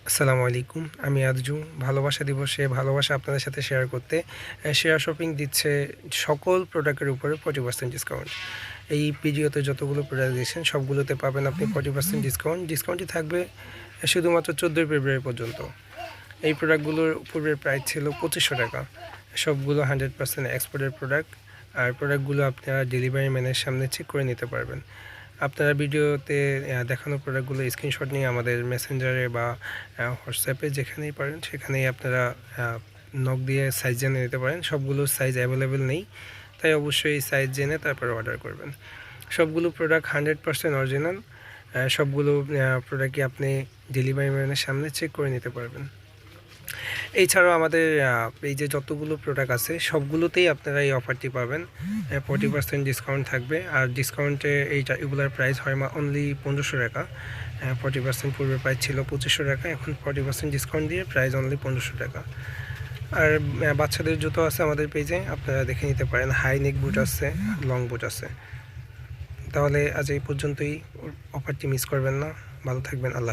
আসসালামু আলাইকুম। আমি আরজু। ভালোবাসা দিবসে ভালোবাসা আপনাদের সাথে শেয়ার করতে শেয়ার শপিং দিচ্ছে সকল প্রোডাক্টের উপরে 40% ডিসকাউন্ট। এই ভিডিওতে যতগুলো প্রোডাক্ট দিয়েছেন সবগুলোতে পাবেন আপনি 40% ডিসকাউন্ট। ডিসকাউন্টটি থাকবে শুধুমাত্র 14 ফেব্রুয়ারি পর্যন্ত। এই প্রোডাক্টগুলোর পূর্বের প্রাইস ছিল 2500 টাকা। সবগুলো 100% এক্সপোর্টের প্রোডাক্ট। আর প্রোডাক্টগুলো আপনারা ডেলিভারি ম্যানের সামনে চেক করে নিতে পারবেন। আপনারা ভিডিওতে দেখানো প্রোডাক্টগুলো স্ক্রিনশট নিয়ে আমাদের মেসেঞ্জারে বা হোয়াটসঅ্যাপে যেখানেই পারেন সেখানেই আপনারা নক দিয়ে সাইজ জেনে নিতে পারেন। সবগুলো সাইজ অ্যাভেলেবেল নেই, তাই অবশ্যই সাইজ জেনে তারপরে অর্ডার করবেন। সবগুলো প্রোডাক্ট 100% অরিজিনাল। সবগুলো প্রোডাক্টই আপনি ডেলিভারি ম্যানের সামনে চেক করে নিতে পারবেন। এছাড়াও আমাদের এই যে যতগুলো প্রোডাক্ট আছে সবগুলোতেই আপনারা এই অফারটি পাবেন। 40% ডিসকাউন্ট থাকবে। আর ডিসকাউন্টে এগুলোর প্রাইস হয় অনলি 1500 টাকা। 40% পূর্বে প্রাইস ছিল 2500 টাকা, এখন 40% ডিসকাউন্ট দিয়ে প্রাইস অনলি 1500 টাকা। আর বাচ্চাদের জুতো আছে আমাদের পেজে, আপনারা দেখে নিতে পারেন। হাই নেক বুট আছে, লং বুট আছে। তাহলে আজ এই পর্যন্তই। অফারটি মিস করবেন না। ভালো থাকবেন। আল্লাহ।